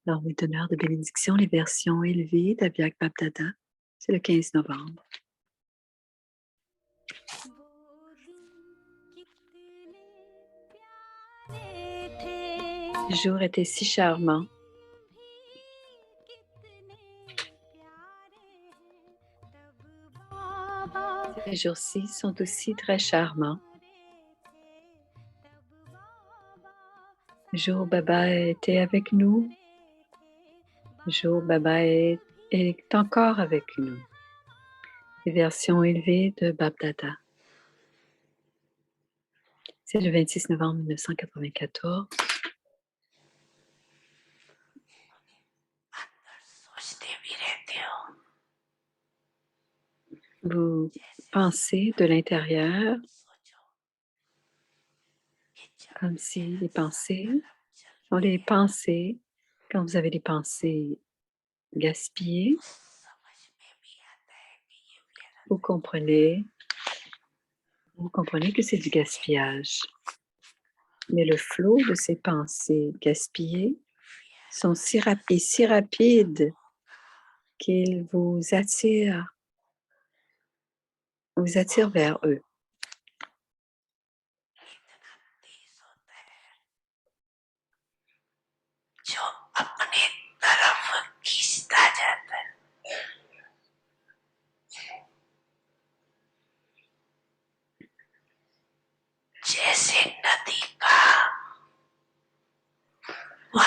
L'armée d'honneur de bénédiction, les versions élevées d'Abyak Bapdada, c'est le 15 novembre. Les jours étaient si charmants. Ces jours-ci sont aussi très charmants. Le jour où Baba était avec nous, le jour où Baba est encore avec nous. Les versions élevées de Bapdada. C'est le 26 novembre 1994. Vous pensez de l'intérieur comme si les pensées sont les pensées, quand vous avez des pensées gaspillées, vous comprenez que c'est du gaspillage. Mais le flot de ces pensées gaspillées sont si rapides qu'ils vous attirent vers eux.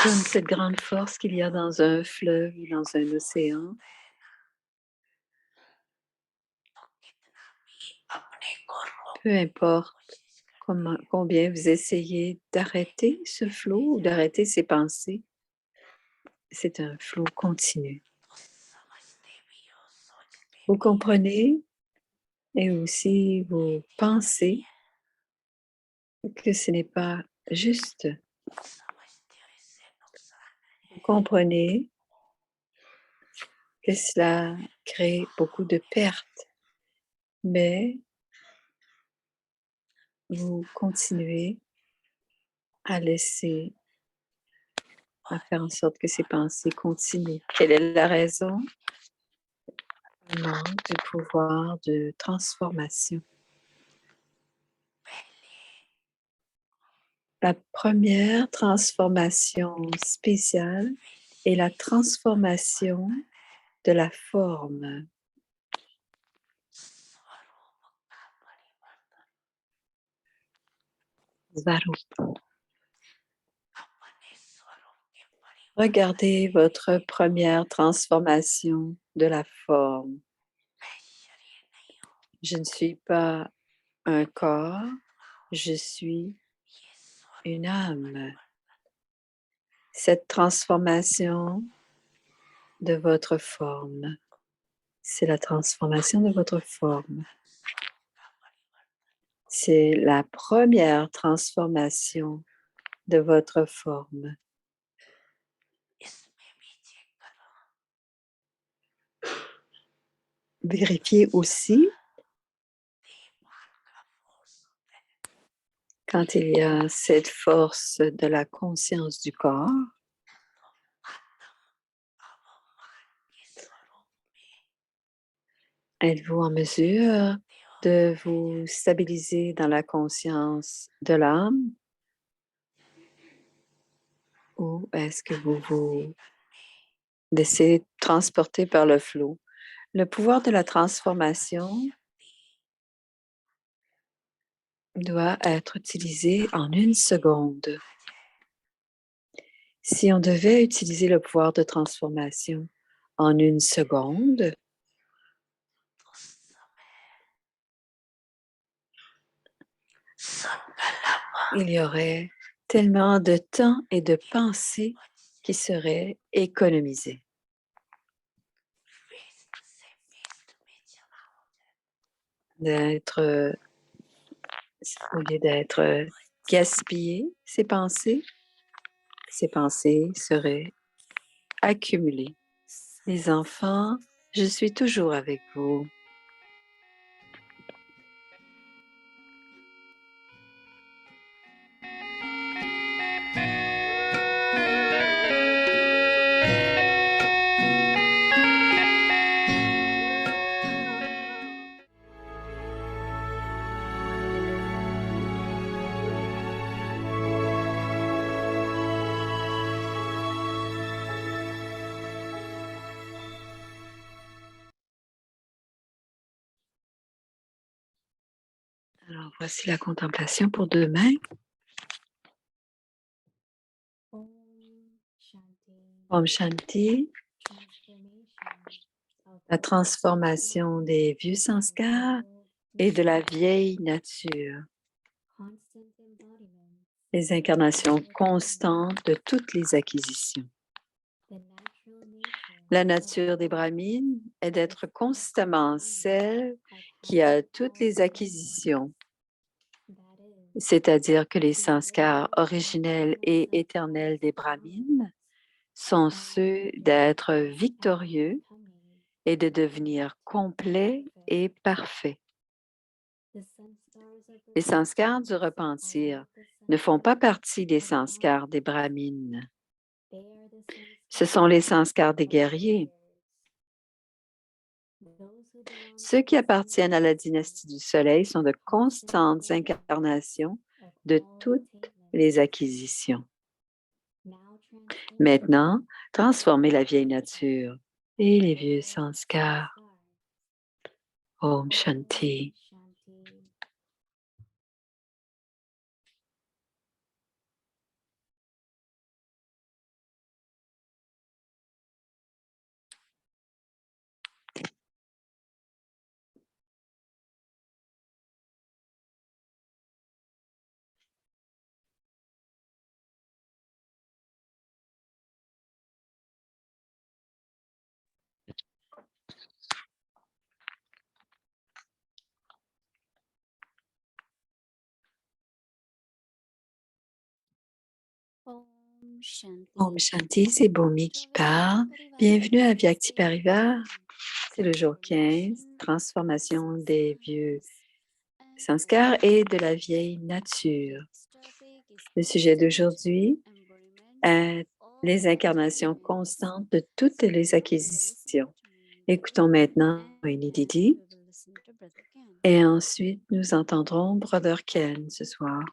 Comme cette grande force qu'il y a dans un fleuve ou dans un océan. Peu importe combien vous essayez d'arrêter ce flot ou d'arrêter ces pensées, c'est un flot continu. Vous comprenez et aussi vous pensez que ce n'est pas juste. Vous comprenez que cela crée beaucoup de pertes, mais vous continuez à faire en sorte que ces pensées continuent. Quelle est la raison? Le manque du pouvoir de transformation. La première transformation spéciale est la transformation de la forme. Svarupa. Regardez votre première transformation de la forme. Je ne suis pas un corps, je suis une âme. Cette transformation de votre forme, c'est la transformation de votre forme. C'est la première transformation de votre forme. Vérifiez aussi quand il y a cette force de la conscience du corps, êtes-vous en mesure de vous stabiliser dans la conscience de l'âme? Ou est-ce que vous vous laissez transporter par le flot? Le pouvoir de la transformation doit être utilisé en 1 seconde. Si on devait utiliser le pouvoir de transformation en 1 seconde, il y aurait tellement de temps et de pensée qui seraient économisés. Au lieu d'être gaspillées, ces pensées seraient accumulées. Les enfants, je suis toujours avec vous. Alors, voici la contemplation pour demain. Om Shanti, la transformation des vieux sanskars et de la vieille nature, les incarnations constantes de toutes les acquisitions. La nature des brahmines est d'être constamment celle qui a toutes les acquisitions, c'est-à-dire que les sanskars originels et éternels des brahmines sont ceux d'être victorieux et de devenir complets et parfaits. Les sanskars du repentir ne font pas partie des sanskars des brahmines. Ce sont les sanskars des guerriers. Ceux qui appartiennent à la dynastie du Soleil sont de constantes incarnations de toutes les acquisitions. Maintenant, transformez la vieille nature et les vieux sanskars. Om Shanti. Om Shanti, c'est Bhumi qui parle. Bienvenue à Vyakti Parivar. C'est le jour 15, transformation des vieux sanskars et de la vieille nature. Le sujet d'aujourd'hui est les incarnations constantes de toutes les acquisitions. Écoutons maintenant Winnie Didi et ensuite nous entendrons Brother Ken ce soir.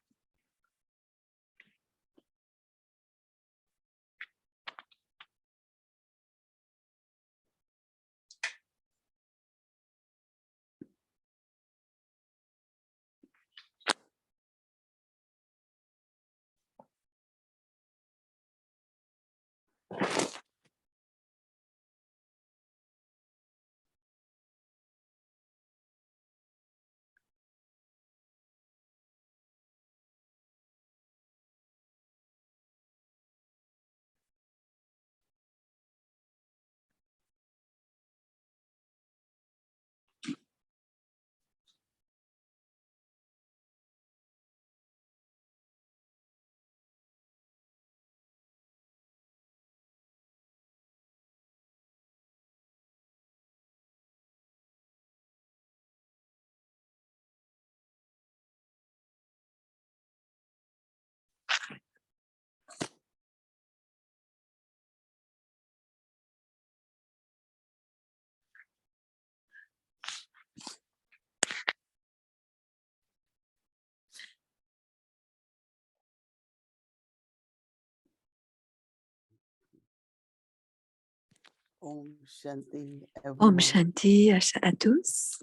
Om Shanti, Om everyone. Shanti à tous.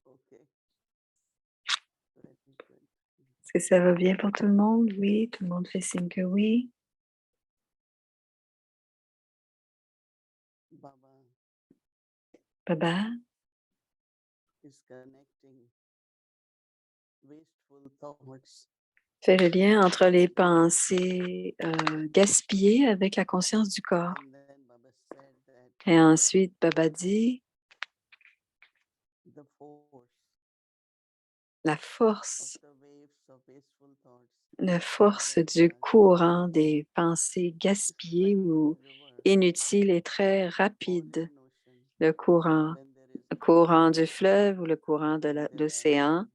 Okay. Est-ce que ça va bien pour tout le monde? Oui, tout le monde fait signe que oui. Baba Baba is connecting wasteful thoughts fait le lien entre les pensées gaspillées avec la conscience du corps. and then Baba said that Et ensuite, Baba dit the force la of force, the waves of wasteful thoughts la force du courant des pensées gaspillées ou inutiles est très rapide. Le courant du fleuve ou le courant de l'océan,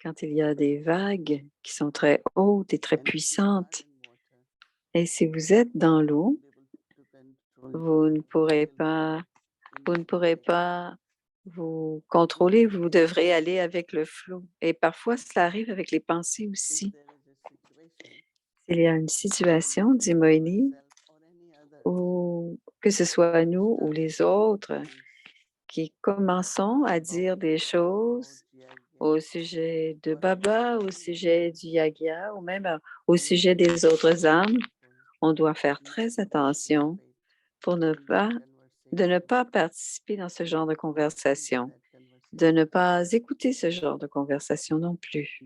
quand il y a des vagues qui sont très hautes et très puissantes. Et si vous êtes dans l'eau, vous ne pourrez pas vous contrôler, vous devrez aller avec le flot. Et parfois, cela arrive avec les pensées aussi. S'il y a une situation, dit Moïni, ou que ce soit nous ou les autres, qui commençons à dire des choses au sujet de Baba, au sujet du Yagya ou même au sujet des autres âmes, on doit faire très attention pour de ne pas participer dans ce genre de conversation, de ne pas écouter ce genre de conversation non plus.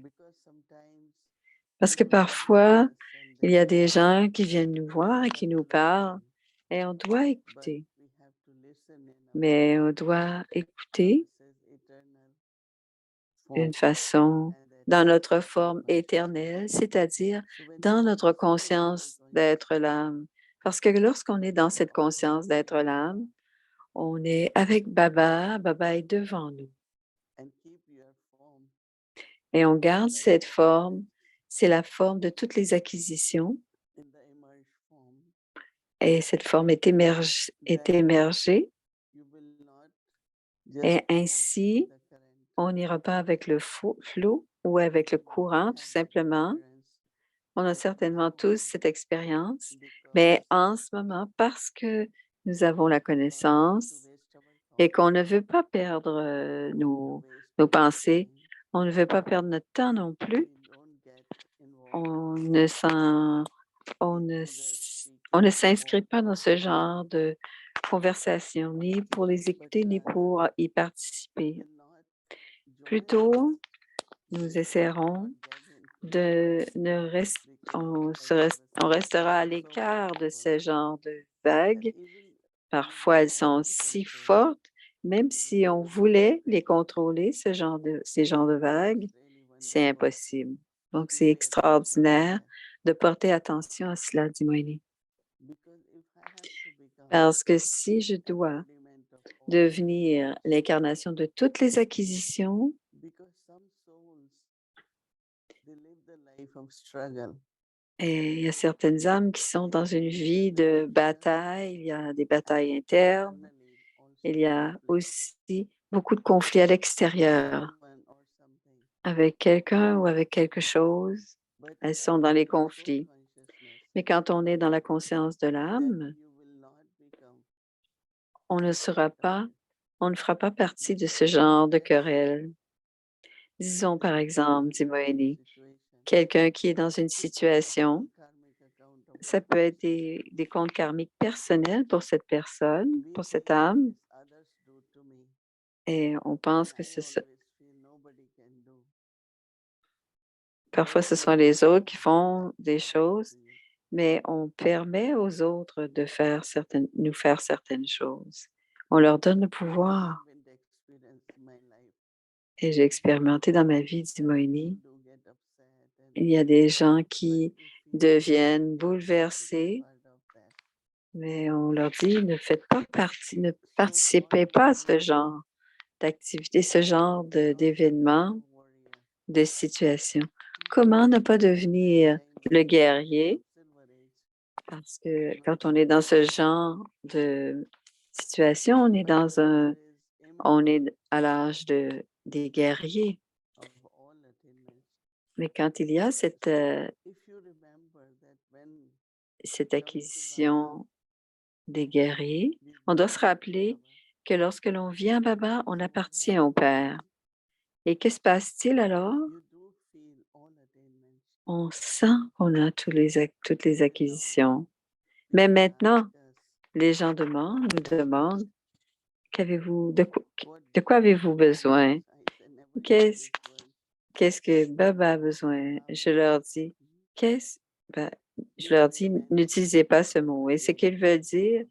Parce que parfois, il y a des gens qui viennent nous voir et qui nous parlent et on doit écouter. Mais on doit écouter d'une façon dans notre forme éternelle, c'est-à-dire dans notre conscience d'être l'âme. Parce que lorsqu'on est dans cette conscience d'être l'âme, on est avec Baba, Baba est devant nous. Et on garde cette forme, c'est la forme de toutes les acquisitions. Et cette forme est émergée. Et ainsi, on n'ira pas avec le flot ou avec le courant, tout simplement. On a certainement tous cette expérience, mais en ce moment, parce que nous avons la connaissance et qu'on ne veut pas perdre nos pensées, on ne veut pas perdre notre temps non plus, on ne s'inscrit pas dans ce genre de conversation, ni pour les écouter, ni pour y participer. Plutôt, nous essaierons de ne rester, on restera à l'écart de ce genre de vagues. Parfois, elles sont si fortes, même si on voulait les contrôler, ces genres de vagues, c'est impossible. Donc, c'est extraordinaire de porter attention à cela, dit Moini. Parce que si je dois devenir l'incarnation de toutes les acquisitions, et il y a certaines âmes qui sont dans une vie de bataille, il y a des batailles internes, il y a aussi beaucoup de conflits à l'extérieur avec quelqu'un ou avec quelque chose. Elles sont dans les conflits. Mais quand on est dans la conscience de l'âme, on ne fera pas partie de ce genre de querelle. Disons par exemple, dit Moeni, quelqu'un qui est dans une situation, ça peut être des comptes karmiques personnels pour cette personne, pour cette âme, et on pense que parfois ce sont les autres qui font des choses, mais on permet aux autres de nous faire certaines choses. On leur donne le pouvoir. Et j'ai expérimenté dans ma vie, dit Moini, il y a des gens qui deviennent bouleversés, mais on leur dit ne participez pas à ce genre d'activité, ce genre d'événements, de situations. Comment ne pas devenir le guerrier? Parce que quand on est dans ce genre de situation, on est à l'âge des guerriers. Mais quand il y a cette acquisition des guerriers, on doit se rappeler que lorsque l'on vient à Baba, on appartient au Père. Et que se passe-t-il alors? On sent qu'on a toutes les acquisitions. Mais maintenant, les gens nous demandent, de quoi avez-vous besoin? Qu'est-ce que Baba a besoin? Je leur dis, ben, je leur dis, n'utilisez pas ce mot. Et ce qu'ils veulent dire,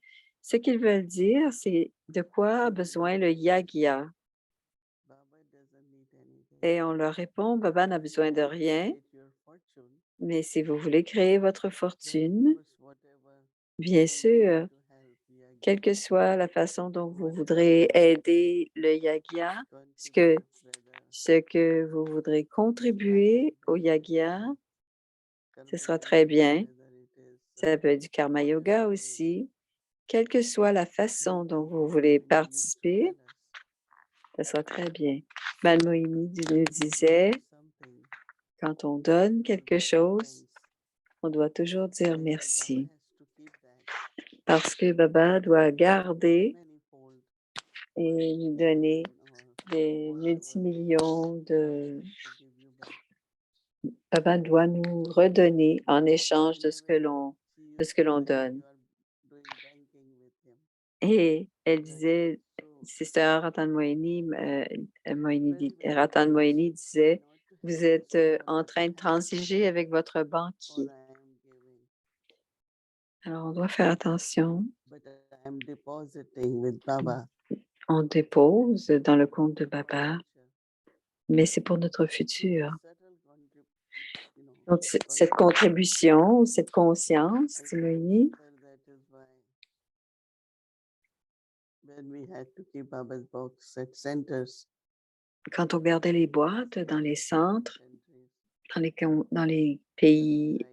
c'est de quoi a besoin le Yagya. Et on leur répond, Baba n'a besoin de rien, mais si vous voulez créer votre fortune, bien sûr, quelle que soit la façon dont vous voudrez aider le Yagya, ce que vous voudrez contribuer au Yagya, ce sera très bien. Ça peut être du karma yoga aussi. Quelle que soit la façon dont vous voulez participer, ça sera très bien. Malmoïni nous disait, quand on donne quelque chose, on doit toujours dire merci. Parce que Baba doit garder et nous donner des multimillions de... to give you back. Baba doit nous redonner en échange de ce que l'on donne. You are doing banking with him. Et elle Right. disait, So Sister Ratan Moini, very, very Ratan Moini disait, not to vous have êtes someone en train de transiger avec votre or banquier. I am giving, Alors, on doit faire attention. but I am depositing with Baba. On dépose dans le compte de Baba, Future. mais c'est pour notre So futur. the subtle Donc, cette contribution, cette conscience, Timoini, that is why when we had to keep Baba's box at centers, quand on gardait les boîtes dans les centres, countries, dans les pays,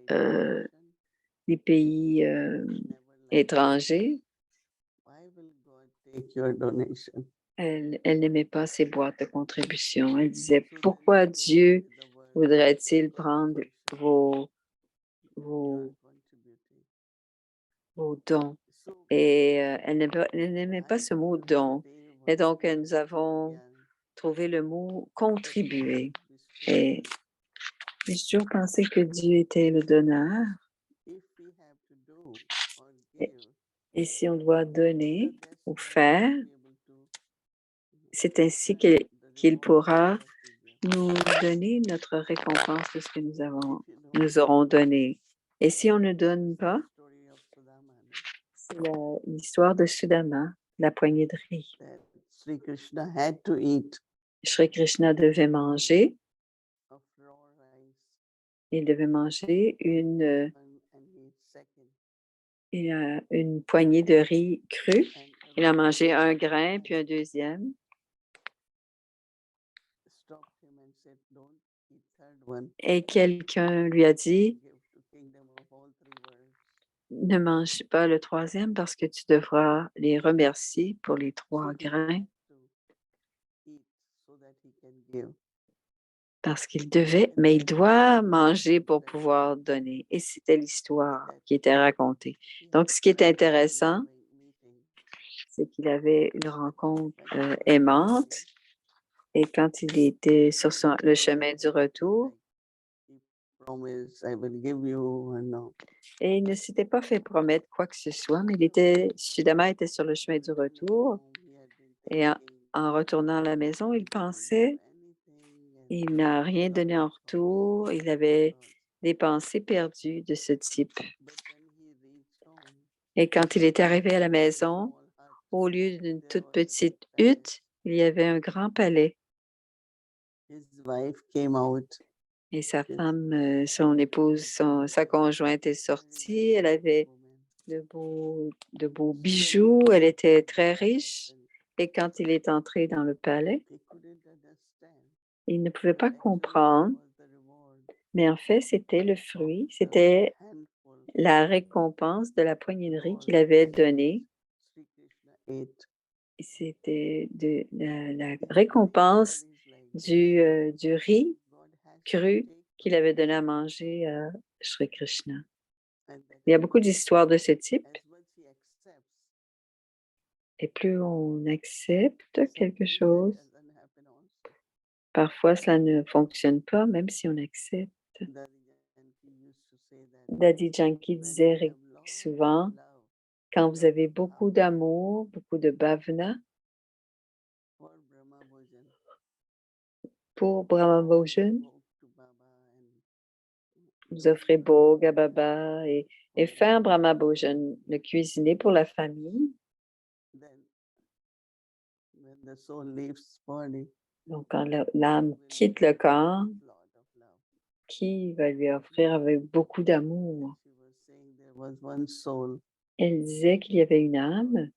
étrangers, why will God take your donation? elle n'aimait pas ces boîtes de contribution. Elle disait, pourquoi Dieu voudrait-il prendre vos dons? Et elle n'aimait pas ce mot don. Et donc, nous avons trouvé le mot contribuer. Et j'ai toujours pensé que Dieu était le donneur. Et si on doit donner ou faire, c'est ainsi qu'il pourra nous donner notre récompense de ce que nous aurons donné. Et si on ne donne pas, c'est l'histoire de Sudama, la poignée de riz. Sri Krishna had to eat Shri Krishna devait manger. Il devait manger une poignée de riz cru. Il a mangé un grain, puis un deuxième. Et quelqu'un lui a dit, ne mange pas le troisième parce que tu devras les remercier pour les 3 grains. Parce qu'il devait, mais il doit manger pour pouvoir donner. Et c'était l'histoire qui était racontée. Donc, ce qui est intéressant, c'est qu'il avait une rencontre aimante. Et quand il était sur le chemin du retour, et il ne s'était pas fait promettre quoi que ce soit, mais Sudama était sur le chemin du retour. Et en retournant à la maison, il pensait, il n'a rien donné en retour. Il avait des pensées perdues de ce type. Et quand il est arrivé à la maison, au lieu d'une toute petite hutte, il y avait un grand palais. Et sa femme, son épouse, sa conjointe est sortie. Elle avait de beaux bijoux. Elle était très riche. Et quand il est entré dans le palais, il ne pouvait pas comprendre, mais en fait, c'était le fruit, c'était la récompense de la poignée de riz qu'il avait donnée. C'était la récompense du riz cru qu'il avait donné à manger à Shri Krishna. Il y a beaucoup d'histoires de ce type. Et plus on accepte quelque chose, parfois cela ne fonctionne pas, même si on accepte. Daddy Janki disait souvent, quand vous avez beaucoup d'amour, beaucoup de bhavana, pour Brahma Bhojan, vous offrez Bhog à Baba et faire Brahma Bhojan, le cuisiner pour la famille. Donc, quand l'âme quitte le corps, qui va lui offrir avec beaucoup d'amour? Elle disait qu'il y avait une âme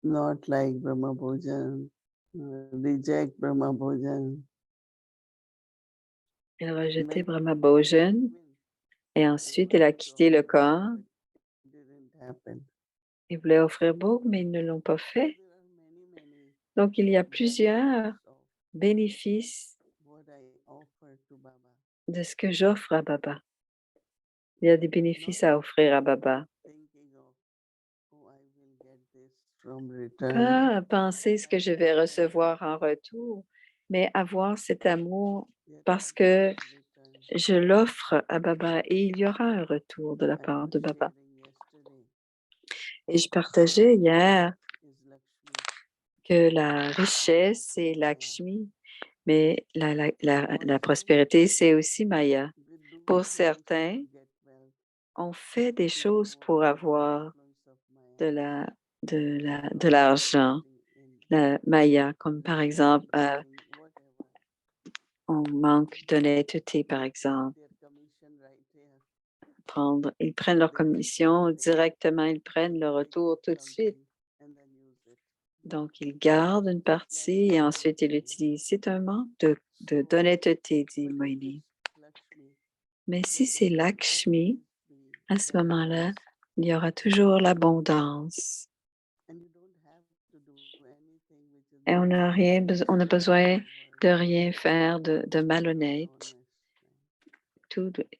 not like Brahma Bhojan, reject Brahma Bhojan. Elle rejetait Brahma Bhojan et ensuite elle a quitté le corps. Ils voulaient offrir Bhog, mais ils ne l'ont pas fait. Donc, il y a plusieurs bénéfices de ce que j'offre à Baba. Il y a des bénéfices à offrir à Baba. from return. Pas penser ce que je vais recevoir en retour, mais avoir cet amour parce que je l'offre à Baba et il y aura un retour de la I part was de Baba. sharing yesterday Et je partageais hier is Lakshmi. que la richesse, c'est Lakshmi, mais la prospérité, c'est aussi Maya. We do Pour things certains, to get wealth. on fait des We choses know pour the avoir influence of Maya. de de l'argent, la Maya, comme par exemple, Whatever. on manque d'honnêteté, par exemple. Their commission right here. Ils prennent leur commission directement, ils prennent le retour tout de suite. And then use it. Donc, ils gardent une partie et ensuite ils l'utilisent. C'est un manque d'honnêteté, dit Moini. Lakshmi. Mais si c'est Lakshmi, Be. à ce moment-là, il y aura toujours l'abondance. And you don't have to do anything which is Et on a besoin de rien faire de malhonnête. honest.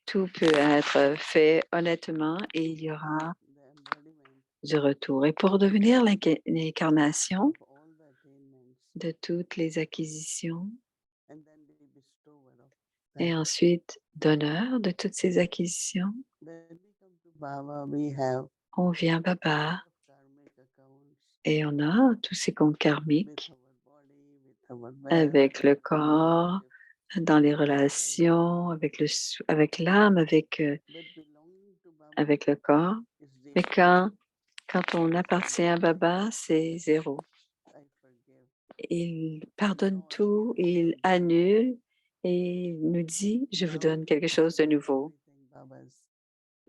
Tout peut être fait honnêtement et il y aura The embodiment du retour. Et pour devenir l'incarnation of all the attainments de toutes les acquisitions and then the bestower of et that. ensuite d'honneur de toutes ces acquisitions, When we come to Baba, we have on vient Baba karmic accounts et on a tous ces comptes with karmiques our body, with our wealth, avec le corps, dans les relations, avec l'âme, but belonging to Baba avec le corps. is Mais zero. quand on appartient à Baba, c'est zéro. I forgive. Il pardonne tout, il annule et il nous dit, je vous donne quelque chose de nouveau. Everything Baba's.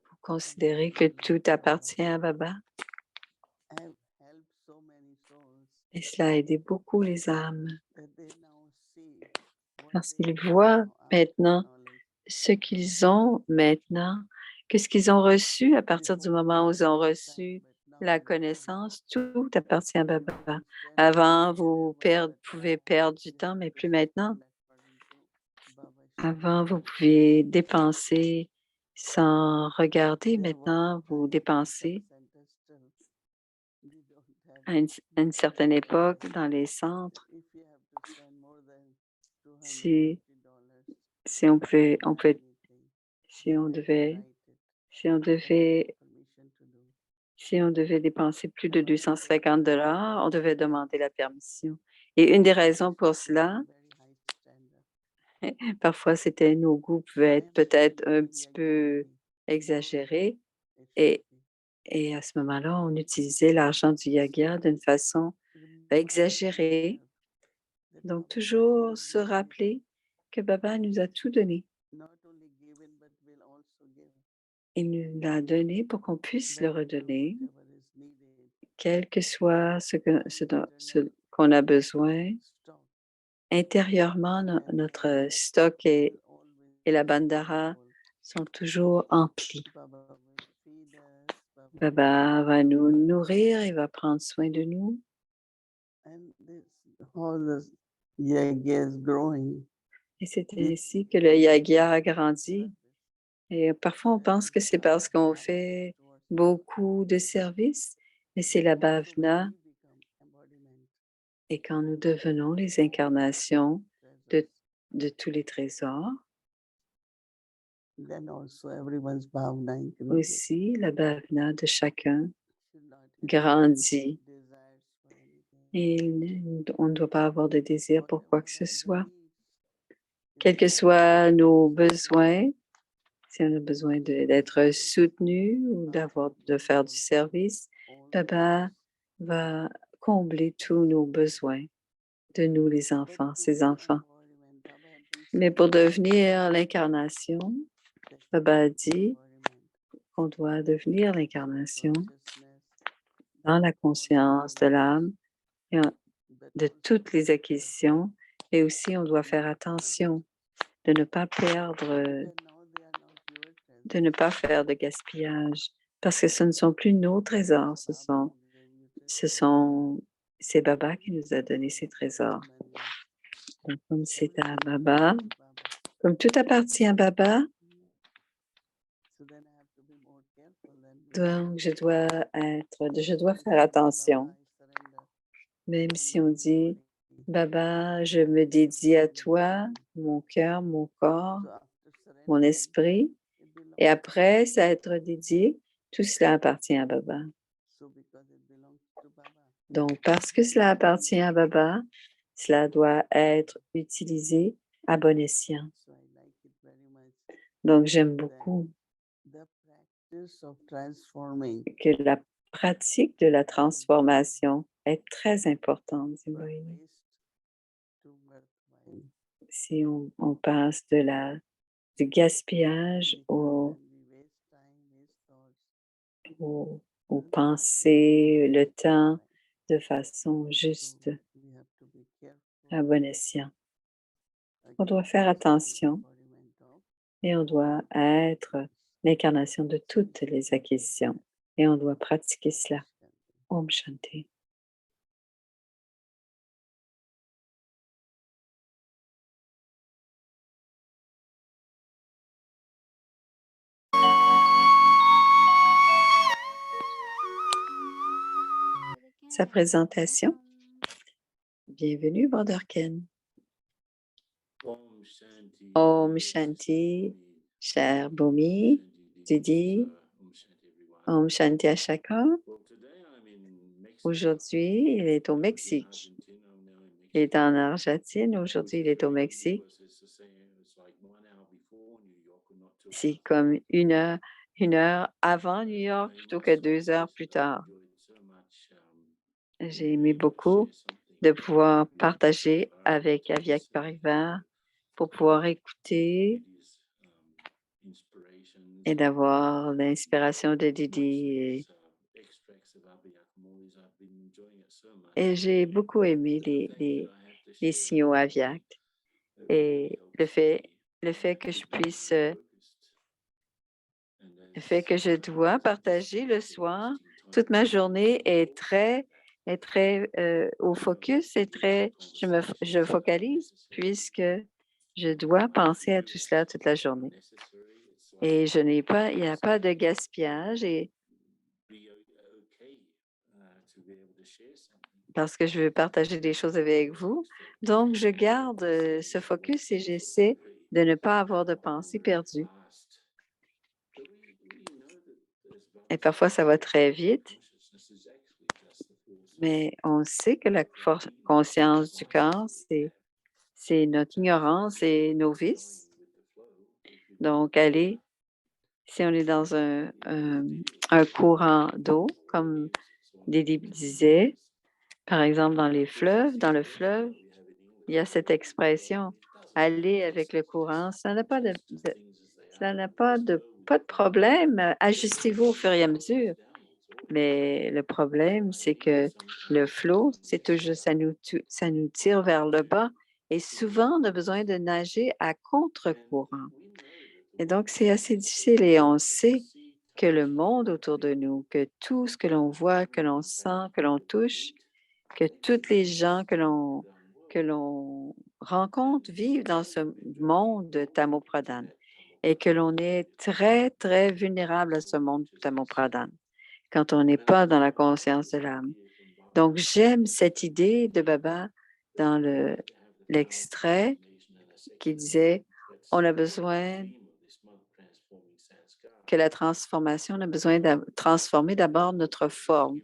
Vous considérez que tout appartient à Baba I have helped so many souls et cela a aidé beaucoup les âmes that they now see what parce they qu'ils have voient now after maintenant knowledge. ce qu'ils ont maintenant, que ce qu'ils ont reçu à partir du moment où ils ont reçu la connaissance, tout appartient à Baba. Avant, pouvez perdre du temps, mais plus maintenant. Avant, vous pouviez dépenser sans regarder. Maintenant, vous dépensez. À une certaine époque, dans les centres, si, si on pouvait, si on devait, si on devait, si on devait dépenser plus de 250 $, on devait demander la permission. Et une des raisons pour cela, parfois, nos goûts pouvaient être peut-être un petit peu exagérés et à ce moment-là, on utilisait l'argent du yagya d'une façon exagérée. Donc, toujours se rappeler que Baba nous a tout donné. Il nous l'a donné pour qu'on puisse le redonner, quel que soit ce qu'on a besoin. Intérieurement, notre stock et la bandara sont toujours emplis. Baba va nous nourrir, il va prendre soin de nous. Et c'est ainsi que le yagya a grandi. Et parfois, on pense que c'est parce qu'on fait beaucoup de services, mais c'est la bhavana. Et quand nous devenons les incarnations de tous les trésors, aussi la bhavana de chacun grandit. Et on ne doit pas avoir de désir pour quoi que ce soit. Quels que soient nos besoins, si on a besoin d'être soutenu ou de faire du service, Baba va combler tous nos besoins de nous, les enfants, ses enfants. Mais pour devenir l'incarnation, Baba a dit qu'on doit devenir l'incarnation dans la conscience de l'âme et de toutes les acquisitions. Et aussi, on doit faire attention de ne pas perdre, de ne pas faire de gaspillage, parce que ce ne sont plus nos trésors, c'est Baba qui nous a donné ces trésors. Donc, comme c'est à Baba, comme tout appartient à Baba, donc je dois faire attention. Même si on dit, Baba, je me dédie à toi, mon cœur, mon corps, So after mon surrendering, esprit, it belongs et après ça être dédié, tout cela appartient à Baba. so because it belongs to Baba. Donc, parce que cela appartient à Baba, cela doit être utilisé à bon escient. So I like it very much Donc, j'aime that beaucoup the practice of transforming que la pratique de la transformation est très importante, dit from Moïse. waste to worthwhile. Si on passe du gaspillage Because when we waste time, waste thoughts, aux pensées, le temps, de façon so juste, we have to be careful. à bon escient. On Again, doit faire this is the attention embodiment of et on doit être l'incarnation de toutes les acquisitions et on doit pratiquer cela. Om Shanti. Sa présentation. Bienvenue, Brother Ken. Om Shanti, cher Bhumi, Didi. Om Shanti à chacun. Aujourd'hui, il est au Mexique. Il est en Argentine. Aujourd'hui, il est au Mexique. C'est comme une heure avant New York plutôt que 2 heures plus tard. J'ai aimé beaucoup de pouvoir partager avec Aviak Parivar pour pouvoir écouter et d'avoir l'inspiration de Didi. Et j'ai beaucoup aimé les signaux Aviak et le fait que je puisse, le fait que je dois partager le soir, toute ma journée est très au focus et je focalise puisque je dois penser à tout cela toute la journée. Et il n'y a pas de gaspillage et parce que je veux partager des choses avec vous. Donc, je garde ce focus et j'essaie de ne pas avoir de pensée perdue. Et parfois, ça va très vite, mais on sait que la conscience du corps, c'est notre ignorance et nos vices. Donc, si on est dans un courant d'eau, comme Didi disait, par exemple dans le fleuve, il y a cette expression « aller avec le courant ». Ça n'a pas de problème. Ajustez-vous au fur et à mesure. Mais le problème, c'est que le flot, c'est toujours, ça nous tire vers le bas et souvent, on a besoin de nager à contre-courant. Et donc, c'est assez difficile et on sait que le monde autour de nous, que tout ce que l'on voit, que l'on sent, que l'on touche, que toutes les gens que l'on rencontre vivent dans ce monde de Tamo Pradhan et que l'on est très, très vulnérable à ce monde Tamo Pradhan quand on n'est pas dans la conscience de l'âme. Donc, j'aime cette idée de Baba dans l'extrait qui disait « On a besoin que la transformation, on a besoin de transformer d'abord notre forme. »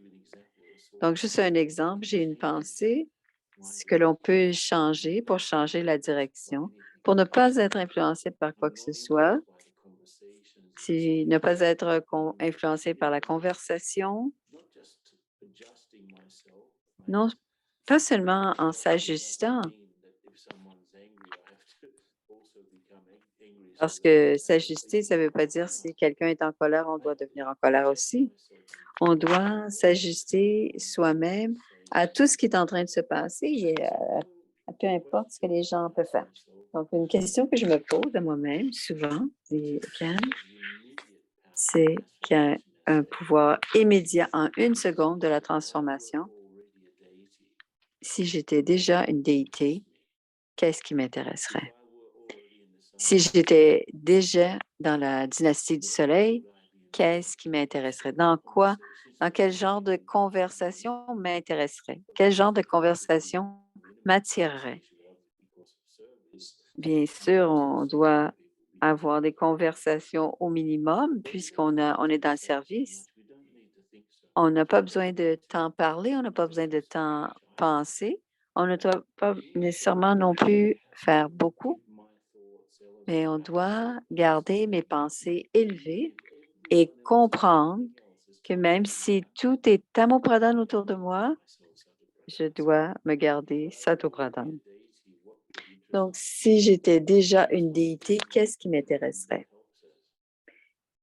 Donc, juste un exemple, j'ai une pensée ce que l'on peut changer pour changer la direction, pour ne pas être influencé par quoi que ce soit, ne pas être influencé par la conversation, non, pas seulement en s'ajustant, parce que s'ajuster, ça ne veut pas dire si quelqu'un est en colère, on doit devenir en colère aussi. On doit s'ajuster soi-même à tout ce qui est en train de se passer et à peu importe ce que les gens peuvent faire. Donc, une question que je me pose à moi-même souvent, c'est qu'il y a un pouvoir immédiat en 1 seconde de la transformation. Si j'étais déjà une déité, qu'est-ce qui m'intéresserait? Si j'étais déjà dans la dynastie du soleil, qu'est-ce qui m'intéresserait? Dans quoi dans quel genre de conversation m'intéresserait, quel genre de conversation m'attirerait. Bien sûr, on doit avoir des conversations au minimum on est dans le service. On n'a pas besoin de temps parler, on n'a pas besoin de temps penser. On ne doit pas nécessairement non plus faire beaucoup, mais on doit garder mes pensées élevées et comprendre que même si tout est Tamo Pradhan autour de moi, je dois me garder Sato Pradhan. Donc, si j'étais déjà une déité, qu'est-ce qui m'intéresserait?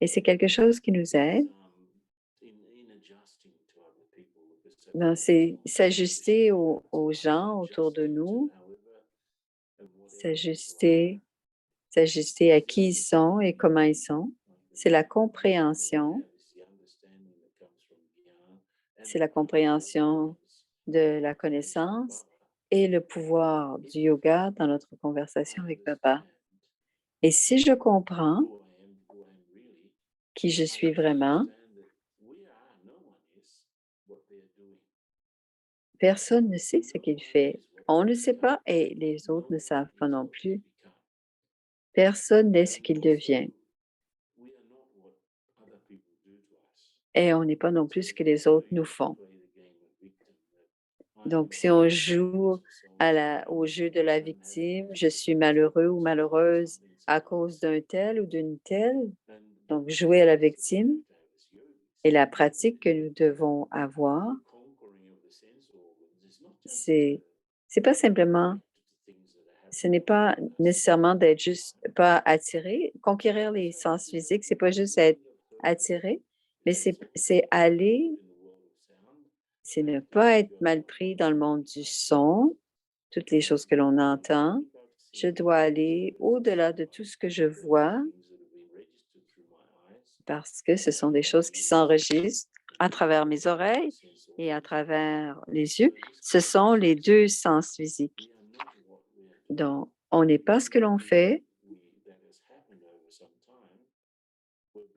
Et c'est quelque chose qui nous aide. C'est s'ajuster aux gens autour de nous, s'ajuster, s'ajuster à qui ils sont et comment ils sont. C'est la compréhension. C'est la compréhension de la connaissance et le pouvoir du yoga dans notre conversation avec Papa. Et si je comprends qui je suis vraiment, personne ne sait ce qu'il fait. On ne sait pas et les autres ne savent pas non plus. Personne n'est ce qu'il devient. Et on n'est pas non plus ce que les autres nous font. Donc, si on joue au jeu de la victime, je suis malheureux ou malheureuse à cause d'un tel ou d'une telle. Donc, jouer à la victime et la pratique que nous devons avoir, c'est pas simplement, ce n'est pas nécessairement d'être juste pas attiré. Conquérir les sens physiques, c'est pas juste être attiré, mais c'est aller, c'est ne pas être mal pris dans le monde du son, toutes les choses que l'on entend. Je dois aller au-delà de tout ce que je vois parce que ce sont des choses qui s'enregistrent à travers mes oreilles et à travers les yeux. Ce sont les deux sens physiques. Donc, on n'est pas ce que l'on fait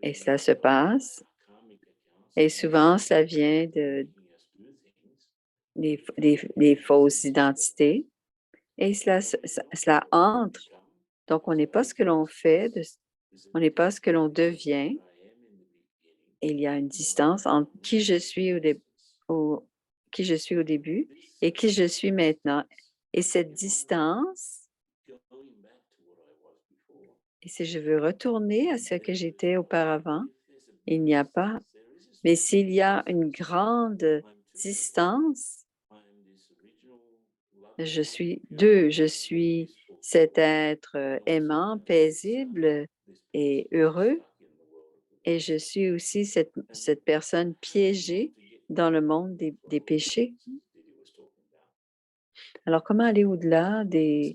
et cela se passe. Et souvent, ça vient des fausses identités et cela entre. Donc, on n'est pas ce que l'on fait, on n'est pas ce que l'on devient. Et il y a une distance entre qui je suis qui je suis au début et qui je suis maintenant. Et cette distance, et si je veux retourner à ce que j'étais auparavant, il n'y a pas. Mais s'il y a une grande distance, je suis deux. Je suis cet être aimant, paisible et heureux. Et je suis aussi cette personne piégée dans le monde des péchés. Alors, comment aller au-delà de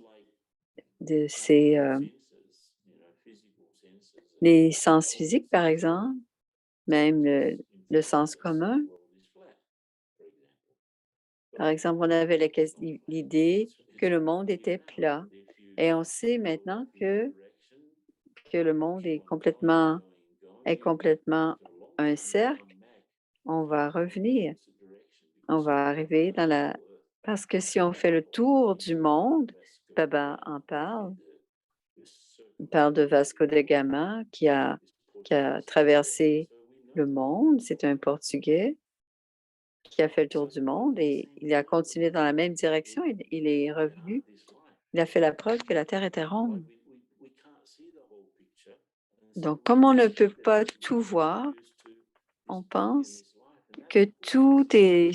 les sens physiques, par exemple, même le sens commun? Par exemple, on avait l'idée que le monde était plat et on sait maintenant que le monde est complètement un cercle. On va revenir, on va arriver dans la... Parce que si on fait le tour du monde, Baba en parle. Il parle de Vasco da Gama qui a traversé le monde. C'est un Portugais qui a fait le tour du monde et il a continué dans la même direction. Il est revenu. Il a fait la preuve que la Terre était ronde. Donc, comme on ne peut pas tout voir, on pense que tout est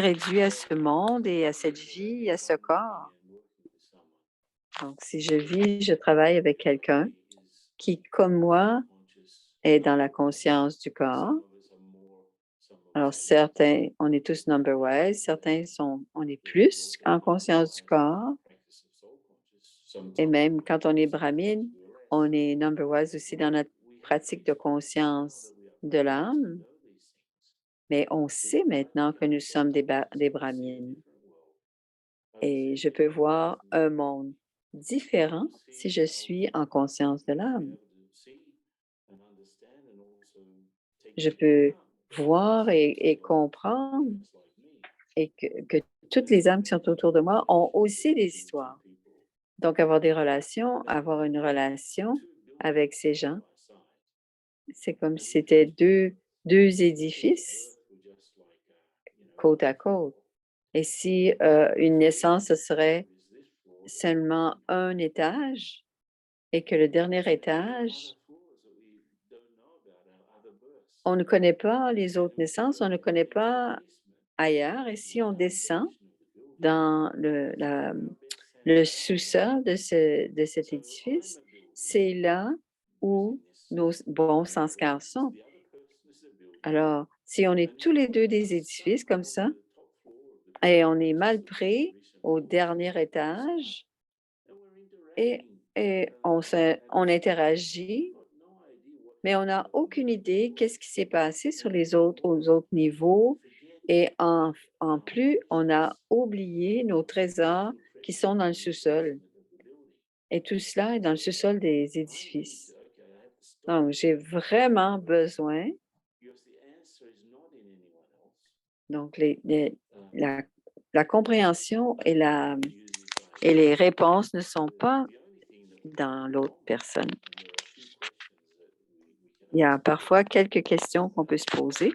réduit à ce monde et à cette vie, à ce corps. Donc, si je vis, je travaille avec quelqu'un qui, comme moi, est dans la conscience du corps. Alors, certains, on est tous number-wise, on est plus en conscience du corps. Et même quand on est brahmine, on est number-wise aussi dans notre pratique de conscience de l'âme. Mais on sait maintenant que nous sommes des brahmines. Et je peux voir un monde différent si je suis en conscience de l'âme. Je peux voir et comprendre et que toutes les âmes qui sont autour de moi ont aussi des histoires. Donc, avoir avoir une relation avec ces gens, c'est comme si c'était deux édifices côte à côte. Et si une naissance, ce serait seulement un étage et que le dernier étage, on ne connaît pas les autres naissances, on ne connaît pas ailleurs. Et si on descend dans le sous-sol de cet édifice, c'est là où nos bons sanskars sont. Alors, si on est tous les deux des édifices comme ça, et on est mal pris au dernier étage, et, on interagit, mais on n'a aucune idée qu'est-ce qui s'est passé sur aux autres niveaux. Et en plus, on a oublié nos trésors qui sont dans le sous-sol. Et tout cela est dans le sous-sol des édifices. Donc, j'ai vraiment besoin. Donc, la compréhension et les réponses ne sont pas dans l'autre personne. Il y a parfois quelques questions qu'on peut se poser.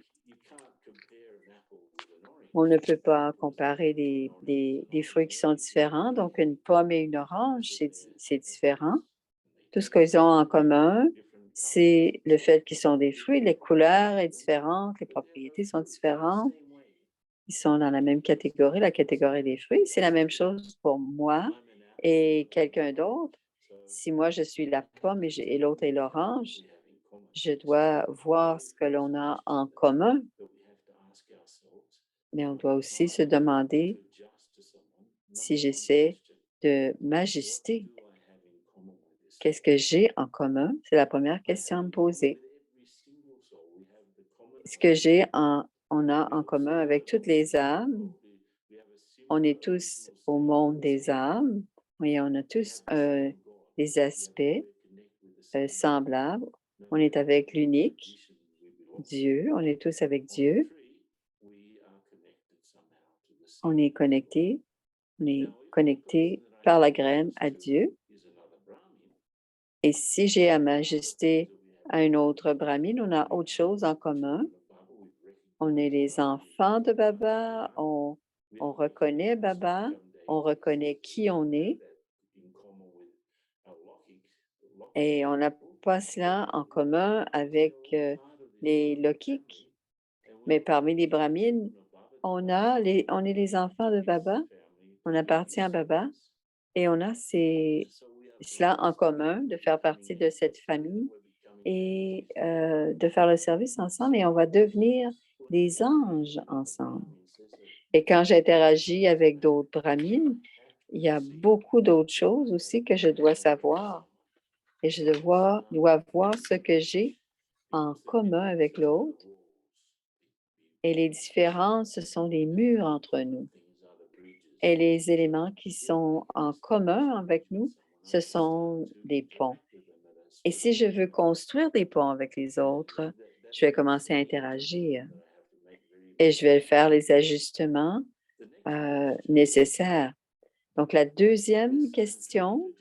On ne peut pas comparer des fruits qui sont différents. Donc, une pomme et une orange, c'est différent. Tout ce qu'ils ont en commun, c'est le fait qu'ils sont des fruits. Les couleurs sont différentes, les propriétés sont différentes. Ils sont dans la même catégorie, la catégorie des fruits. C'est la même chose pour moi et quelqu'un d'autre. Si moi, je suis la pomme et l'autre est l'orange, je dois voir ce que l'on a en commun, mais on doit aussi se demander si j'essaie de m'ajuster. Qu'est-ce que j'ai en commun? C'est la première question à me poser. Ce que on a en commun avec toutes les âmes. On est tous au monde des âmes et on a tous des aspects semblables. On est avec l'unique, Dieu. On est tous avec Dieu. On est connectés. On est connecté par la graine à Dieu. Et si j'ai à m'ajuster à une autre brahmine, on a autre chose en commun. On est les enfants de Baba, on reconnaît Baba, on reconnaît qui on est et on n'a pas cela en commun avec les Laukiques. Mais parmi les brahmines, on est les enfants de Baba, on appartient à Baba et on a cela en commun de faire partie de cette famille et de faire le service ensemble et on va devenir des anges ensemble. Et quand j'interagis avec d'autres brahmines, il y a beaucoup d'autres choses aussi que je dois savoir. Et je dois voir ce que j'ai en commun avec l'autre. Et les différences, ce sont les murs entre nous. Et les éléments qui sont en commun avec nous, ce sont des ponts. Et si je veux construire des ponts avec les autres, je vais commencer à interagir et je vais faire les ajustements nécessaires. Donc, la deuxième question,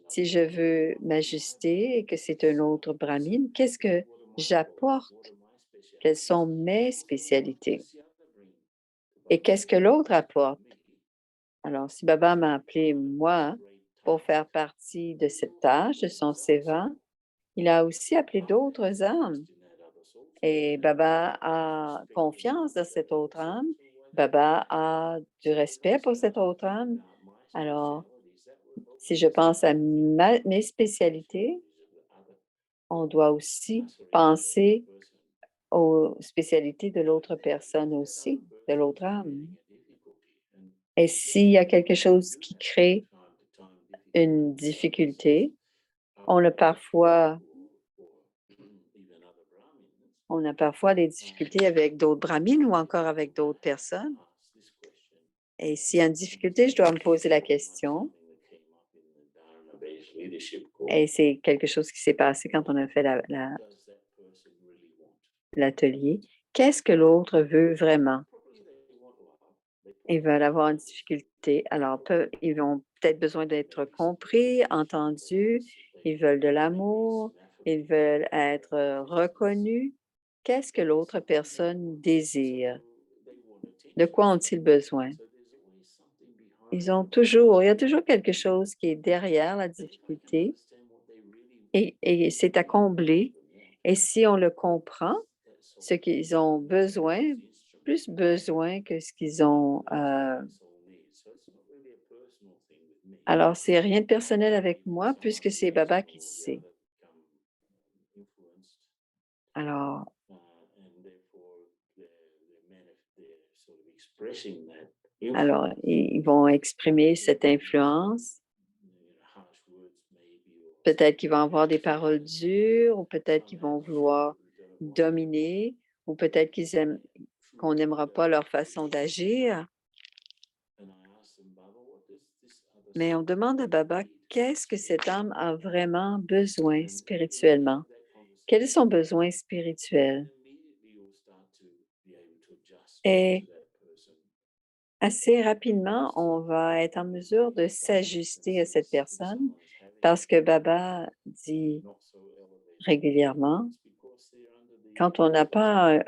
si je veux m'ajuster et que c'est un autre brahmine, qu'est-ce que j'apporte? Quelles sont mes spécialités? Et qu'est-ce que l'autre apporte? Alors, si Baba m'a appelé moi pour faire partie de cette tâche, de son seva, il a aussi appelé d'autres âmes. Et Baba a confiance dans cette autre âme. Baba a du respect pour cette autre âme. Alors, si je pense à mes spécialités, on doit aussi penser aux spécialités de l'autre personne aussi, de l'autre âme. Et s'il y a quelque chose qui crée une difficulté, on a parfois des difficultés avec d'autres brahmines ou encore avec d'autres personnes. Et s'il y a une difficulté, je dois me poser la question. Et c'est quelque chose qui s'est passé quand on a fait l'atelier, qu'est-ce que l'autre veut vraiment? Ils veulent avoir une difficulté. Alors, ils ont peut-être besoin d'être compris, entendus, ils veulent de l'amour, ils veulent être reconnus. Qu'est-ce que l'autre personne désire? De quoi ont-ils besoin? Il y a toujours quelque chose qui est derrière la difficulté et c'est à combler. Et si on le comprend, ce qu'ils ont besoin, plus besoin que ce qu'ils ont. Alors, c'est rien de personnel avec moi puisque c'est Baba qui sait. Alors, ils vont exprimer cette influence. Peut-être qu'ils vont avoir des paroles dures ou peut-être qu'ils vont vouloir dominer ou peut-être qu'on n'aimera pas leur façon d'agir. Mais on demande à Baba, qu'est-ce que cette âme a vraiment besoin spirituellement? Quel est son besoin spirituel? Et assez rapidement, on va être en mesure de s'ajuster à cette personne parce que Baba dit régulièrement, quand on n'a pas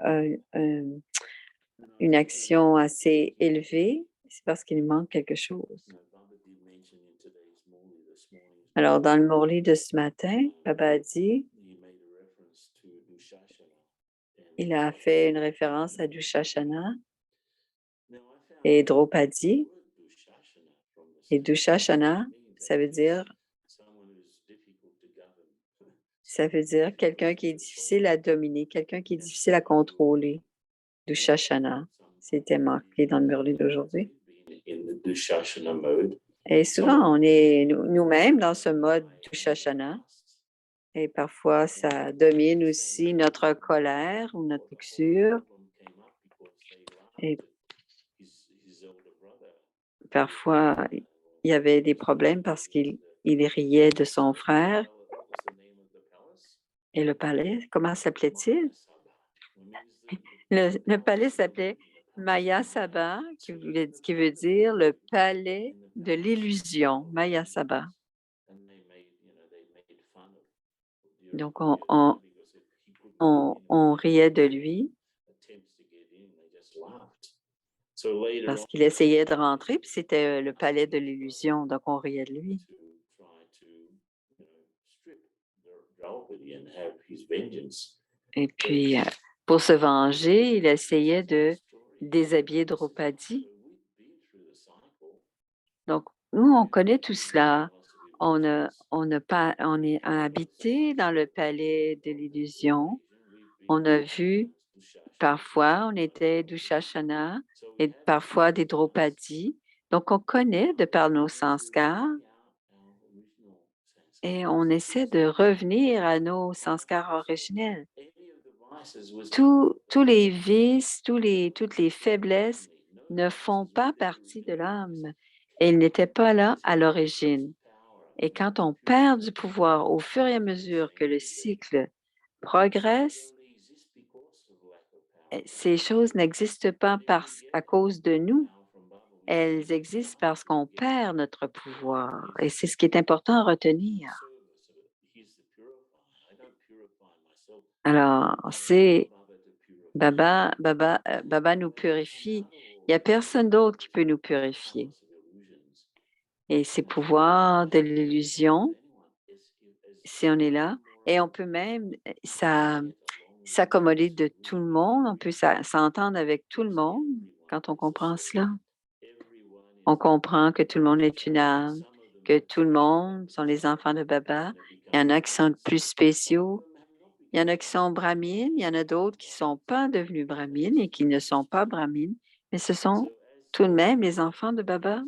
une action assez élevée, c'est parce qu'il manque quelque chose. Alors, dans le Morli de ce matin, Baba a dit, il a fait une référence à Dushashana et Draupadi. Et Dushashana, ça veut dire quelqu'un qui est difficile à dominer, quelqu'un qui est difficile à contrôler. Dushashana, c'était marqué dans le Murli d'aujourd'hui. Et souvent, on est nous-mêmes dans ce mode Dushashana. Et parfois, ça domine aussi notre colère ou notre luxure. Et parfois, il y avait des problèmes parce qu'il riait de son frère. Et le palais, comment s'appelait-il? Le palais s'appelait Maya Saba, qui veut dire le palais de l'illusion, Maya Saba. Donc, on riait de lui parce qu'il essayait de rentrer, puis c'était le palais de l'illusion, donc on riait de lui. Et puis, pour se venger, il essayait de déshabiller Draupadi. Donc, nous, on connaît tout cela. On est habité dans le palais de l'illusion. On a vu, parfois, on était Dushashana et parfois des Draupadi. Donc, on connaît de par nos sanskars et on essaie de revenir à nos sanskars originels. Tous les vices, toutes les faiblesses ne font pas partie de l'âme. Elles n'étaient pas là à l'origine. Et quand on perd du pouvoir au fur et à mesure que le cycle progresse, ces choses n'existent pas à cause de nous. Elles existent parce qu'on perd notre pouvoir. Et c'est ce qui est important à retenir. Alors, c'est Baba nous purifie. Il n'y a personne d'autre qui peut nous purifier. Et ces pouvoirs de l'illusion, si on est là, et on peut même s'accommoder de tout le monde, on peut s'entendre avec tout le monde quand on comprend cela. On comprend que tout le monde est une âme, que tout le monde sont les enfants de Baba. Il y en a qui sont plus spéciaux, il y en a qui sont brahmines, il y en a d'autres qui ne sont pas devenus brahmines et qui ne sont pas brahmines, mais ce sont tout de même les enfants de Baba.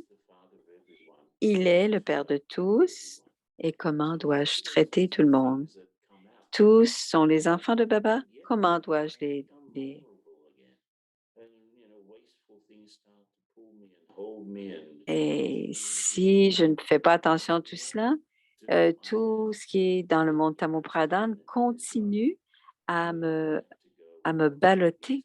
Il est le Père de tous. Et comment dois-je traiter tout le monde? Tous sont les enfants de Baba. Comment dois-je les... Et si je ne fais pas attention à tout cela, tout ce qui est dans le monde Tamo Pradhan continue à me à me balloter.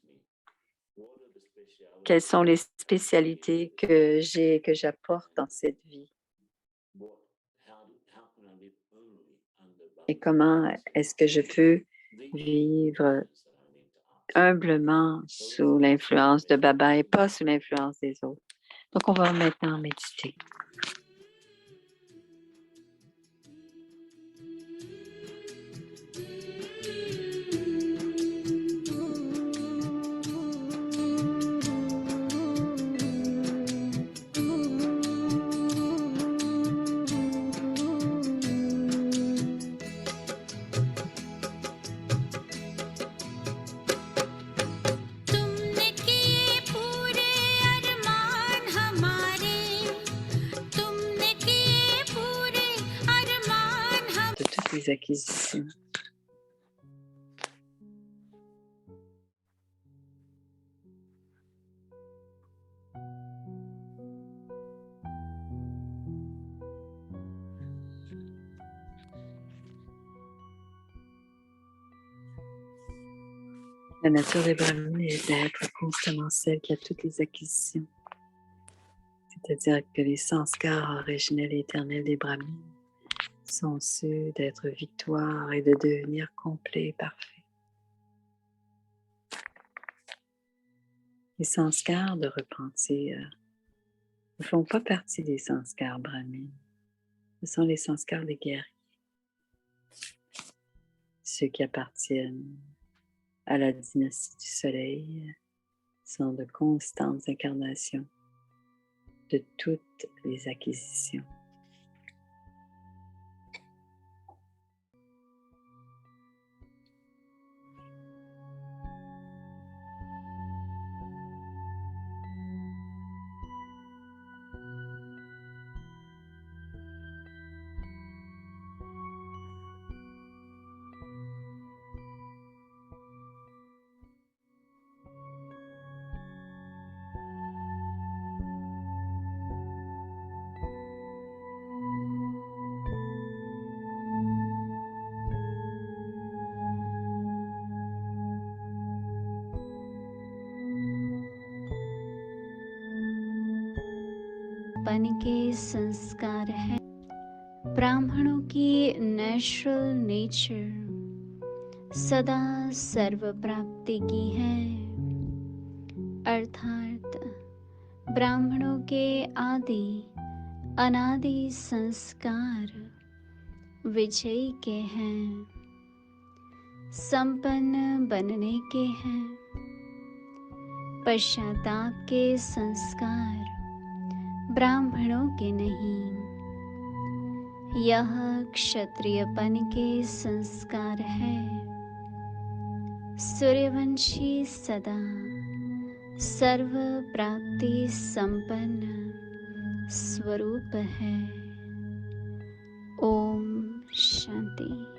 Quelles sont les spécialités que j'ai, que j'apporte dans cette vie? Et comment est-ce que je peux vivre humblement sous l'influence de Baba et pas sous l'influence des autres? Donc, on va maintenant méditer. तुमने किए पूरे अरमान हमारे, तुमने किए पूरे अरमान हम De toutes les acquisitions. La nature des Brahmins est d'être constamment celle qui a toutes les acquisitions. C'est-à-dire que les sanskars originels et éternels des Brahmins sont ceux d'être victoire et de devenir complet et parfait. Les sanskars de repentir ne font pas partie des sanskars brahmins. Ce sont les sanskars des guerriers. Ceux qui appartiennent à la dynastie du soleil sont de constantes incarnations de toutes les acquisitions. पन के संस्कार हैं। ब्राह्मणों की natural nature सदा सर्व प्राप्ति की है, अर्थात ब्राह्मणों के आदि अनादि संस्कार विजयी के हैं, संपन्न बनने के हैं। पश्चाताप के संस्कार ब्राह्मणों के नहीं, यह क्षत्रियपन के संस्कार है। सूर्यवंशी सदा सर्व प्राप्ति संपन्न स्वरूप है। ओम शांति।